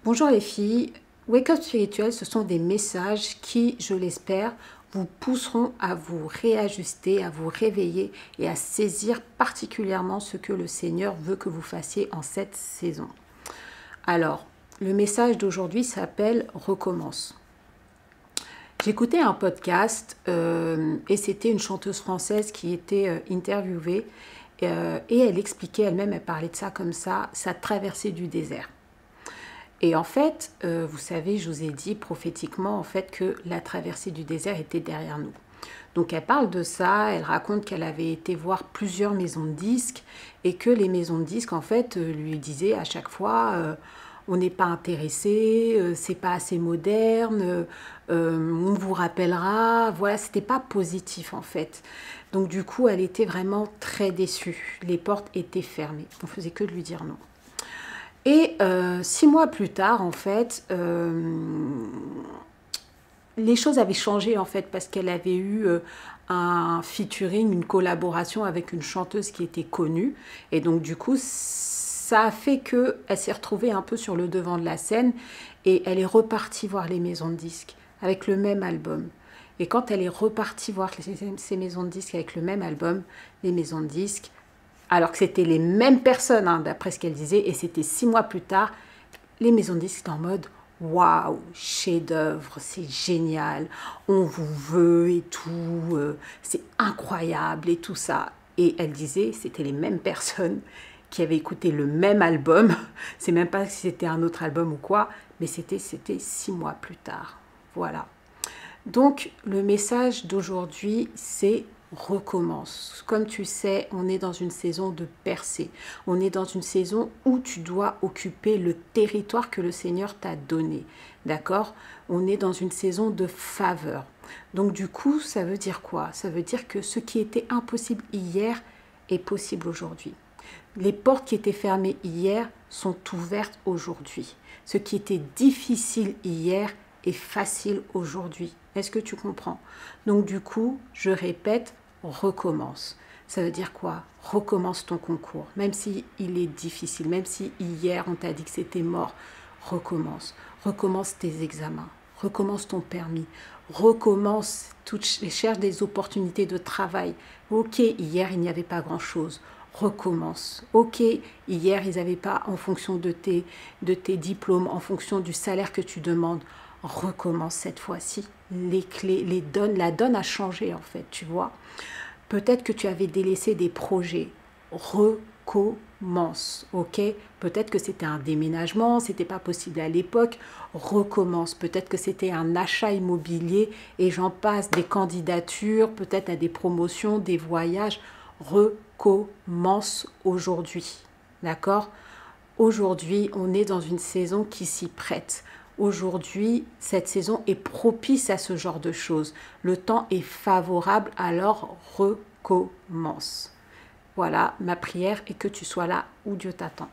Bonjour les filles, Wake Up Spirituel, ce sont des messages qui, je l'espère, vous pousseront à vous réajuster, à vous réveiller et à saisir particulièrement ce que le Seigneur veut que vous fassiez en cette saison. Alors, le message d'aujourd'hui s'appelle « Recommence ». J'écoutais un podcast et c'était une chanteuse française qui était interviewée et elle expliquait elle-même, elle parlait de ça comme ça, sa traversée du désert. Et en fait, vous savez, je vous ai dit prophétiquement en fait que la traversée du désert était derrière nous. Donc elle parle de ça, elle raconte qu'elle avait été voir plusieurs maisons de disques et que les maisons de disques en fait lui disaient à chaque fois on n'est pas intéressé, c'est pas assez moderne, on vous rappellera, voilà, c'était pas positif en fait. Donc du coup, elle était vraiment très déçue. Les portes étaient fermées, on faisait que de lui dire non. Et 6 mois plus tard, en fait, les choses avaient changé, en fait, parce qu'elle avait eu un featuring, une collaboration avec une chanteuse qui était connue. Et donc, du coup, ça a fait qu'elle s'est retrouvée un peu sur le devant de la scène et elle est repartie voir les maisons de disques avec le même album. Et quand elle est repartie voir ces maisons de disques avec le même album, les maisons de disques, alors que c'était les mêmes personnes, hein, d'après ce qu'elle disait, et c'était 6 mois plus tard, les maisons de disques étaient en mode « Waouh, chef-d'œuvre, c'est génial, on vous veut et tout, c'est incroyable et tout ça ». Et elle disait, c'était les mêmes personnes qui avaient écouté le même album, c'est même pas si c'était un autre album ou quoi, mais c'était 6 mois plus tard. Voilà. Donc, le message d'aujourd'hui, c'est recommence. Comme tu sais, on est dans une saison de percée. On est dans une saison où tu dois occuper le territoire que le Seigneur t'a donné. D'accord? On est dans une saison de faveur. Donc du coup, ça veut dire quoi? Ça veut dire que ce qui était impossible hier est possible aujourd'hui. Les portes qui étaient fermées hier sont ouvertes aujourd'hui. Ce qui était difficile hier est facile aujourd'hui. Est-ce que tu comprends? Donc du coup, je répète, recommence. Ça veut dire quoi? Recommence ton concours. Même si il est difficile, même si hier on t'a dit que c'était mort, recommence. Recommence tes examens. Recommence ton permis. Recommence, cherche des opportunités de travail. Ok, hier il n'y avait pas grand-chose. Recommence. Ok, hier ils n'avaient pas en fonction de tes diplômes, en fonction du salaire que tu demandes. Recommence cette fois-ci. Les clés, la donne a changé en fait, tu vois. Peut-être que tu avais délaissé des projets. Recommence, ok? Peut-être que c'était un déménagement, c'était pas possible à l'époque. Recommence. Peut-être que c'était un achat immobilier et j'en passe, des candidatures, peut-être à des promotions, des voyages. Recommence aujourd'hui, d'accord? Aujourd'hui, on est dans une saison qui s'y prête. Aujourd'hui, cette saison est propice à ce genre de choses. Le temps est favorable, alors recommence. Voilà, ma prière est que tu sois là où Dieu t'attend.